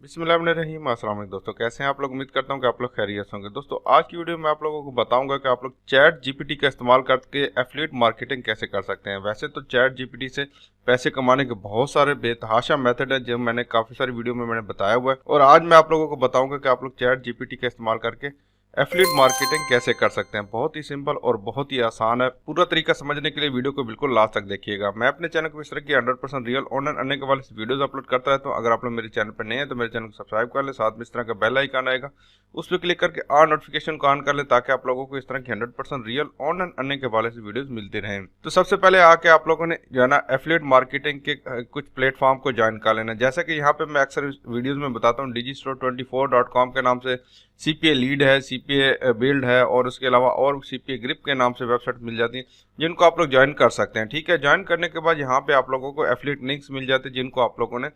बिस्मिल्लाहिर्रहमानिर्रहीम। अस्सलाम वालेकुम दोस्तों, कैसे हैं आप लोग। उम्मीद करता हूं कि आप लोग खैरियत से होंगे। दोस्तों आज की वीडियो में आप लोगों को बताऊंगा कि आप लोग चैट जीपीटी का इस्तेमाल करके एफिलिएट मार्केटिंग कैसे कर सकते हैं। वैसे तो चैट जीपीटी से पैसे कमाने के बहुत सारे बेतहाशा मेथड है जो मैंने काफ़ी सारी वीडियो में मैंने बताया हुआ है, और आज मैं आप लोगों को बताऊंगा कि आप लोग चैट जीपीटी का इस्तेमाल करके एफिलिएट मार्केटिंग कैसे कर सकते हैं। बहुत ही सिंपल और बहुत ही आसान है। पूरा तरीका समझने के लिए वीडियो को बिल्कुल लास्ट तक देखिएगा। मैं अपने चैनल को इस तरह की 100% रियल ऑनलाइन अर्निंग के वाले वीडियोस अपलोड करता रहता हूं। अगर आप लोग मेरे चैनल पर नए हैं तो मेरे चैनल को सब्सक्राइब कर लें, साथ में इस तरह का बेल आइकन आएगा, उस पर क्लिक करके ऑल नोटिफिकेशन को ऑन कर लें ताकि आप लोगों को इस तरह की 100% रियल ऑनलाइन अर्निंग के वाले वीडियोस मिलते रहें। तो सबसे पहले आके आप लोगों ने जो है ना एफिलिएट मार्केटिंग के कुछ प्लेटफॉर्म को ज्वाइन कर लेना। जैसा कि यहाँ पे मैं अक्सर वीडियोज में बताता हूँ, digistore24.com के नाम से सीपीए लीड है, सीपीए बिल्ड है, और उसके अलावा और सीपीए ग्रिप के नाम से वेबसाइट मिल जाती है जिनको आप लोग ज्वाइन कर सकते हैं। ठीक है, ज्वाइन करने के बाद यहाँ पे आप लोगों को एफिलिएट लिंक्स मिल जाते हैं जिनको आप लोगों ने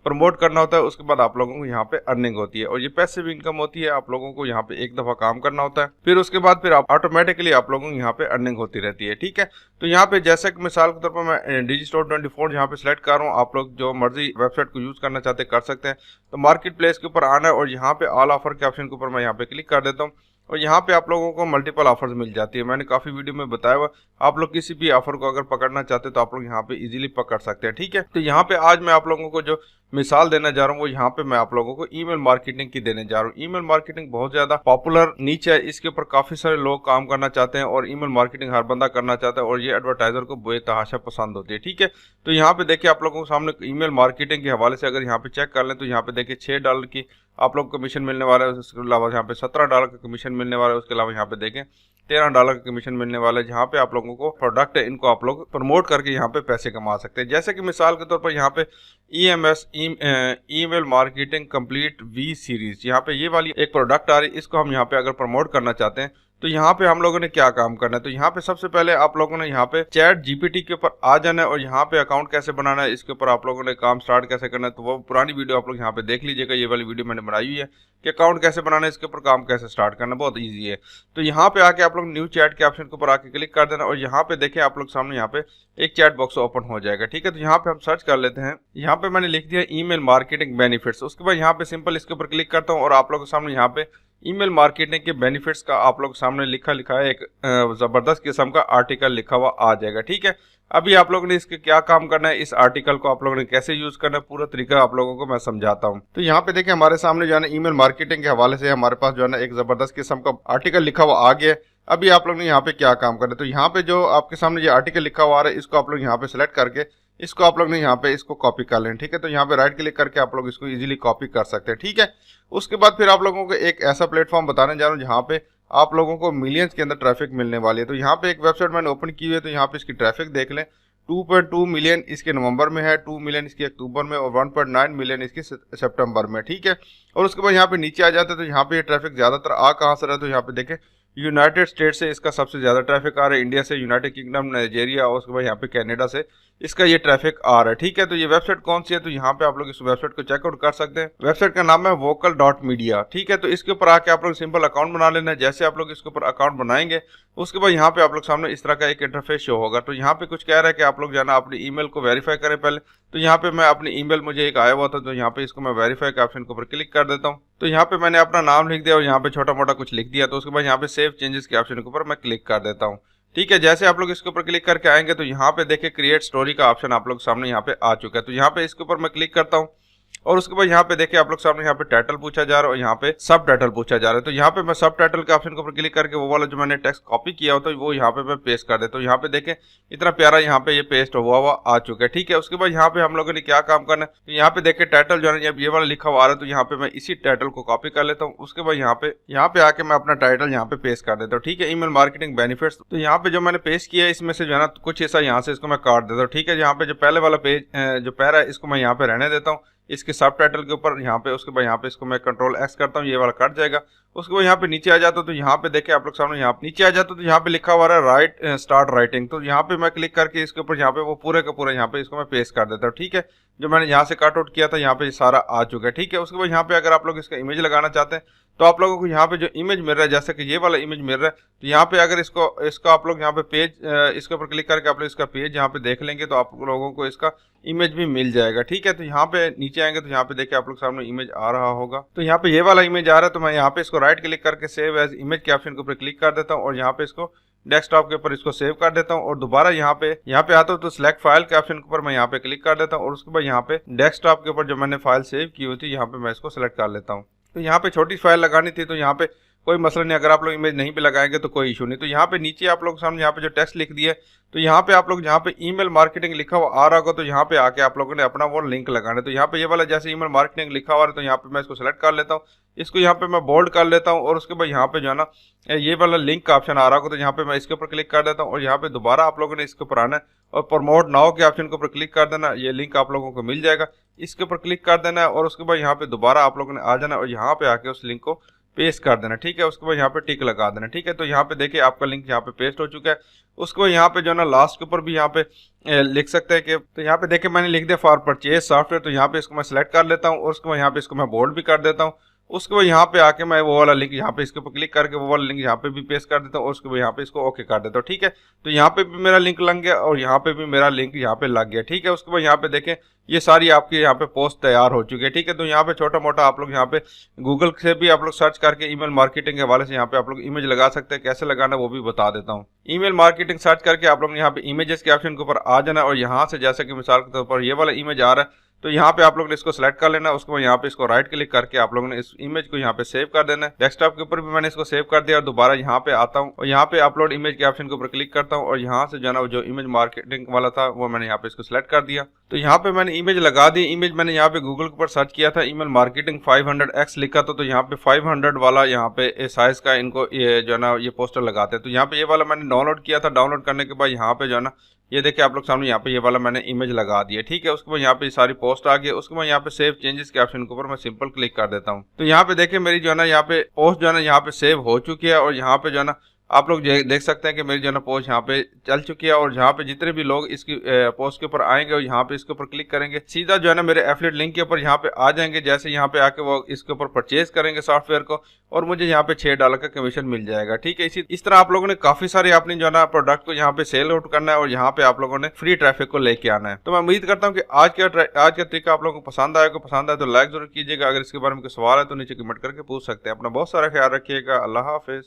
प्रमोट करना होता है। उसके बाद आप लोगों को यहाँ पे अर्निंग होती है, और ये पैसिव इनकम होती है। आप लोगों को यहाँ पे एक दफा काम करना होता है, फिर उसके बाद फिर ऑटोमेटिकली आप लोगों को यहाँ पे अर्निंग होती रहती है। ठीक है, तो यहाँ पे जैसे कि मिसाल के तौर पर मैं digistore24 यहाँ पे सिलेक्ट कर रहा हूँ। आप लोग जो मर्जी वेबसाइट को यूज करना चाहते कर सकते हैं। तो मार्केट प्लेस के ऊपर आना है और यहाँ पे ऑल ऑफर के ऑप्शन के ऊपर मैं यहाँ पे क्लिक कर देता हूँ, और यहाँ पे आप लोगों को मल्टीपल ऑफर्स मिल जाती है। मैंने काफी वीडियो में बताया हुआ, आप लोग किसी भी ऑफर को अगर पकड़ना चाहते हैं तो आप लोग यहाँ पे इजीली पकड़ सकते हैं। ठीक है, तो यहाँ पे आज मैं आप लोगों को जो मिसाल देना जा रहा हूँ वो यहाँ पे मैं आप लोगों को ईमेल मार्केटिंग की देने जा रहा हूँ। ईमेल मार्केटिंग बहुत ज्यादा पॉपुलर नीच है, इसके ऊपर काफी सारे लोग काम करना चाहते हैं और ईमेल मार्केटिंग हर बंदा करना चाहता है, और ये एडवर्टाइजर को बेतहाशा पसंद होती है। ठीक है, तो यहाँ पे देखिए आप लोगों के सामने ईमेल मार्केटिंग के हवाले से अगर यहाँ पे चेक कर लें तो यहाँ पे देखिए $6 की आप लोग कमीशन मिलने वाला है। उसके अलावा यहाँ पे $17 का कमीशन मिलने वाला है। उसके अलावा यहाँ पे देखें $13 का कमीशन मिलने वाला है, जहाँ पे आप लोगों को प्रोडक्ट है इनको आप लोग प्रमोट करके यहाँ पे पैसे कमा सकते हैं। जैसे कि मिसाल के तौर पर यहाँ पे EMS email marketing complete V series, यहाँ पे ये वाली एक प्रोडक्ट आ रही है, इसको हम यहाँ पे अगर प्रमोट करना चाहते हैं तो यहाँ पे हम लोगों ने क्या काम करना है। तो यहाँ पे सबसे पहले आप लोगों ने यहाँ पे चैट जीपीटी के ऊपर आ जाना है, और यहाँ पे अकाउंट कैसे बनाना है इसके ऊपर आप लोगों ने काम स्टार्ट कैसे करना है। तो वो पुरानी वीडियो आप लोग यहाँ पे देख लीजिएगा, ये वाली वीडियो मैंने बनाई हुई है कि अकाउंट कैसे बनाना है, इसके ऊपर काम कैसे स्टार्ट करना, बहुत ईजी है। तो यहाँ पे आके आप लोग न्यू चैट के ऑप्शन के ऊपर आके क्लिक कर देना, और यहाँ पे देखें आप लोग सामने यहाँ पे एक चैट बॉक्स ओपन हो जाएगा। ठीक है, तो यहाँ पे हम सर्च कर लेते हैं। यहाँ पे मैंने लिख दिया ईमेल मार्केटिंग बेनिफिट्स। उसके बाद यहाँ पे सिंपल इसके ऊपर क्लिक करता हूँ, और आप लोगों के सामने यहाँ पे ईमेल मार्केटिंग के बेनिफिट्स का आप लोग सामने लिखा है एक जबरदस्त किस्म का आर्टिकल लिखा हुआ आ जाएगा। ठीक है, अभी आप लोगों ने इसके क्या काम करना है, इस आर्टिकल को आप लोगों ने कैसे यूज करना है, पूरा तरीका आप लोगों को मैं समझाता हूँ। तो यहाँ पे देखिए हमारे सामने जो है ना ईमेल मार्केटिंग के हवाले से हमारे पास जो है ना एक जबरदस्त किस्म का आर्टिकल लिखा हुआ आ गया। अभी आप लोग ने यहाँ पे क्या काम करना है, तो यहाँ पे जो आपके सामने ये आर्टिकल लिखा हुआ आ रहा है इसको आप लोग यहाँ पे सिलेक्ट करके इसको आप लोग ने यहाँ पे इसको कॉपी कर लें। ठीक है, तो यहाँ पे राइट क्लिक करके आप लोग इसको इजीली कॉपी कर सकते हैं। ठीक है, उसके बाद फिर आप लोगों को एक ऐसा प्लेटफॉर्म बताने जा रहा हूँ जहाँ पे आप लोगों को मिलियंस के अंदर ट्रैफिक मिलने वाली है। तो यहाँ पे एक वेबसाइट मैंने ओपन की हुई है, तो यहाँ पे इसकी ट्रैफिक देख लें। 2.2 मिलियन इसके नवंबर में है, 2 मिलियन इसके अक्टूबर में, और 1.9 मिलियन इसके सितंबर में। ठीक है, और उसके बाद यहाँ पे नीचे आ जाते हैं तो यहाँ पे ये ट्रैफिक ज्यादातर आ कहाँ से रहा है, तो यहाँ पे देखें यूनाइटेड स्टेट से इसका सबसे ज्यादा ट्रैफिक आ रहा है, इंडिया से, यूनाइटेड किंगडम, नाइजीरिया, और उसके बाद यहाँ पे कनाडा से इसका ये ट्रैफिक आ रहा है। ठीक है, तो ये वेबसाइट कौन सी है, तो यहाँ पे आप लोग इस वेबसाइट को चेकआउट कर सकते हैं। वेबसाइट का नाम है vocal.media। ठीक है, तो इसके ऊपर आके आप लोग सिंपल अकाउंट बना लेना है। जैसे आप लोग इसके ऊपर अकाउंट बनाएंगे उसके बाद यहाँ पे आप लोग सामने इस तरह का एक इंटरफेस शो होगा। तो यहाँ पे कुछ कह रहा है कि आप लोग जाना अपनी ईमेल को वेरीफाई करें पहले। तो यहाँ पे मैं अपनी ईमेल मुझे एक आया हुआ था, तो यहाँ पे इसको मैं वेरीफाई के ऑप्शन के ऊपर क्लिक कर देता हूँ। तो यहाँ पे मैंने अपना नाम लिख दिया और यहाँ पे छोटा मोटा कुछ लिख दिया। तो उसके बाद यहाँ पे सेव चेंजेस के ऑप्शन के ऊपर मैं क्लिक कर देता हूँ। ठीक है, जैसे आप लोग इसके ऊपर क्लिक करके आएंगे तो यहाँ पे देखिए क्रिएट स्टोरी का ऑप्शन आप लोग सामने यहाँ पे आ चुका है। तो यहाँ पे इसके ऊपर मैं क्लिक करता हूँ, और उसके बाद यहाँ पे देखिए आप लोग सामने यहाँ पे टाइटल पूछा जा रहा है और यहाँ पे सब टाइटल पूछा जा रहा है। तो यहाँ पे मैं सब टाइटल के ऑप्शन के ऊपर क्लिक करके वो वाला जो मैंने टेक्स्ट कॉपी किया होता है वो यहाँ पे मैं पेस्ट कर देता हूँ। यहाँ पे देखें इतना प्यारा यहाँ पे ये पेस्ट हुआ आ चुका है। ठीक है, उसके बाद यहाँ पे हम लोगों ने क्या काम करना है, तो यहाँ पे देखिए टाइटल जो है ये वाला लिखा हुआ आ रहा है, तो यहाँ पे मैं इसी टाइटल को कॉपी कर लेता हूँ। उसके बाद यहाँ पे आके मैं अपना टाइटल यहाँ पे पेस्ट कर देता हूँ। ठीक है, ईमेल मार्केटिंग बेनिफिट्स, तो यहाँ पे जो मैंने पेस्ट किया है इसमें से जो है ना कुछ ऐसा यहाँ से इसको मैं काट देता हूँ। ठीक है, यहाँ पे जो पहले वाला पेज जो पैरा है इसको मैं यहाँ पे रहने देता हूँ इसके सब टाइटल के ऊपर यहाँ पे। उसके बाद यहाँ पे इसको मैं कंट्रोल एक्स करता हूँ, ये वाला कट जाएगा। उसके बाद यहाँ पे नीचे आ जाता हूँ, तो यहाँ पे देखे आप लोग सामने यहाँ पे नीचे आ जाता हूँ तो यहाँ पे लिखा हुआ है राइट स्टार्ट राइटिंग। तो यहाँ पे मैं क्लिक करके इसके ऊपर यहाँ पे वो पूरे का पूरा यहाँ पे इसको मैं पेस्ट कर देता हूँ। ठीक है, जो मैंने यहाँ से कट आउट किया था यहाँ पे सारा आ चुका है। ठीक है, उसके बाद यहाँ पे अगर आप लोग इसका इमेज लगाना चाहते हैं तो आप लोगों को यहाँ पे जो इमेज मिल रहा है, जैसे कि ये वाला इमेज मिल रहा है, तो यहाँ पे अगर इसको आप लोग यहाँ पे पेज इसके ऊपर क्लिक करके आप लोग इसका पेज यहाँ पे देख लेंगे तो आप लोगों को इसका इमेज भी मिल जाएगा। ठीक है, तो यहाँ पे नीचे नीचे आएंगे तो यहाँ पे देखिए आप लोग सामने इमेज आ रहा होगा। तो यहाँ पे ये वाला इमेज आ रहा है, तो मैं यहाँ पे इसको राइट क्लिक करके सेव एज इमेज के ऑप्शन के ऊपर क्लिक कर देता हूँ और यहाँ पे इसको डेस्कटॉप के ऊपर इसको सेव कर देता हूँ और दोबारा यहाँ पे आता हूँ तो सिलेक्ट फाइल के ऑप्शन के ऊपर मैं यहाँ पे क्लिक कर देता हूँ और उसके बाद यहाँ पे डेस्कटॉप के ऊपर जो मैंने फाइल सेव की हुई थी यहाँ पे मैं इसको सिलेक्ट कर लेता हूँ। तो यहाँ पे छोटी फाइल लगानी थी, तो यहाँ पे कोई मसला नहीं, अगर आप लोग इमेज नहीं भी लगाएंगे तो कोई इशू नहीं। तो यहाँ पे नीचे आप लोग सामने यहाँ पे जो टेक्स्ट लिख दिया, तो यहाँ पे आप लोग जहाँ पे ईमेल मार्केटिंग लिखा हुआ आ रहा होगा तो यहाँ पे आके आप लोगों ने अपना वो लिंक लगाना है। तो यहाँ पे ये वाला जैसे ईमेल मार्केटिंग लिखा हुआ है तो यहाँ पे मैं इसको सेलेक्ट कर लेता हूँ, इसको यहाँ पे मैं बोल्ड कर लेता हूँ और उसके बाद यहाँ पे जो है ना ये वाला लिंक का ऑप्शन आ रहा होगा तो यहाँ पे मैं इसके ऊपर क्लिक कर देता हूँ और यहाँ पे दोबारा आप लोगों ने इसके ऊपर आना है और प्रमोट नाउ के ऑप्शन के ऊपर क्लिक कर देना, ये लिंक आप लोगों को मिल जाएगा, इसके ऊपर क्लिक कर देना है और उसके बाद यहाँ पे दोबारा आप लोगों ने आ जाना और यहाँ पे आके उस लिंक को पेस्ट कर देना, ठीक है। उसके बाद यहाँ पे टिक लगा देना, ठीक है। तो यहाँ पे देखिए आपका लिंक यहाँ पे पेस्ट हो चुका है। उसके बाद यहाँ पे जो है ना लास्ट के ऊपर भी यहाँ पे लिख सकते हैं कि, तो यहाँ पे देखिए मैंने लिख दिया फॉर परचेज सॉफ्टवेयर, तो यहाँ पे इसको मैं सिलेक्ट कर लेता हूँ और उसके बाद यहाँ पे इसको मैं बोल्ड भी कर देता हूँ। उसके बाद यहाँ पे आके मैं वो वाला लिंक यहाँ पे इसके ऊपर क्लिक करके वो वाला लिंक यहाँ पे भी पेस्ट कर देता हूँ और उसके बाद यहाँ पे इसको ओके कर देता हूँ, ठीक है। तो यहाँ पे भी मेरा लिंक लग गया और यहाँ पे भी मेरा लिंक यहाँ पे लग गया, ठीक है। उसके बाद यहाँ पे देखें ये सारी आपकी यहाँ पे पोस्ट तैयार हो चुकी है, ठीक है। तो यहाँ पे छोटा मोटा आप लोग यहाँ पे गूगल से भी आप लोग सर्च करके ईमेल मार्केटिंग के हवाले से यहाँ पे आप लोग इमेज लगा सकते हैं, कैसे लगाना वो भी बता देता हूँ। ईमेल मार्केटिंग सर्च करके आप लोग यहाँ पे इमेजेस के ऑप्शन के ऊपर आ जाना और यहाँ से जैसे कि मिसाल के तौर पर ये वाला इमेज आ रहा है तो यहाँ पे आप लोग ने इसको सेलेक्ट कर लेना, उसके बाद यहाँ पे इसको राइट क्लिक करके आप लोगों ने इस इमेज को यहाँ पे सेव कर देना है। डेस्कटॉप के ऊपर भी मैंने इसको सेव कर दिया और दोबारा यहाँ पे आता हूँ और यहाँ पे अपलोड इमेज के ऑप्शन के ऊपर क्लिक करता हूँ और यहाँ से जो ना जो इमेज मार्केटिंग वाला था वो मैंने यहाँ पे इसको सिलेक्ट कर दिया। तो यहाँ पे मैंने इमेज लगा दी। इमेज मैंने यहाँ पे गूगल के ऊपर सर्च किया था, ईमेल मार्केटिंग 500x लिखा था, तो यहाँ पे 500 वाला यहाँ पे साइज का इनको ये जो है ना ये पोस्टर लगाते हैं। तो यहाँ पे ये वाला मैंने डाउनलोड किया था। डाउनलोड करने के बाद यहाँ पे जो है ना ये देखिए आप लोग सामने यहाँ पे ये वाला मैंने इमेज लगा दिया, ठीक है। उसके बाद यहाँ पे सारी पोस्ट आ गई। उसके बाद यहाँ पे सेव चेंजेस के ऑप्शन के ऊपर मैं सिंपल क्लिक कर देता हूँ। तो यहाँ पे देखिए मेरी जो है ना यहाँ पे पोस्ट जो है ना यहाँ पे सेव हो चुकी है और यहाँ पे जो है ना आप लोग देख सकते हैं कि मेरी जो है ना पोस्ट यहाँ पे चल चुकी है और यहाँ पे जितने भी लोग इसकी पोस्ट के ऊपर आएंगे और यहाँ पे इसके ऊपर क्लिक करेंगे सीधा जो है ना मेरे एफिलिएट लिंक के ऊपर यहाँ पे आ जाएंगे। जैसे यहाँ पे आके वो इसके ऊपर परचेज करेंगे सॉफ्टवेयर को और मुझे यहाँ पे $6 का कमीशन मिल जाएगा, ठीक है। इस तरह आप लोगों ने काफी सारे अपनी जो है ना प्रोडक्ट को यहाँ पे सेल आउट करना है और यहाँ पे आप लोगों ने फ्री ट्रैफिक को लेके आना है। तो मैं उम्मीद करता हूँ कि आज का तरीका आप लोगों को पसंद आया तो लाइक जरूर कीजिएगा। अगर इसके बारे में कोई सवाल है तो नीचे कमेंट करके पूछ सकते हैं। अपना बहुत सारा ख्याल रखिएगा। अल्लाह हाफिज।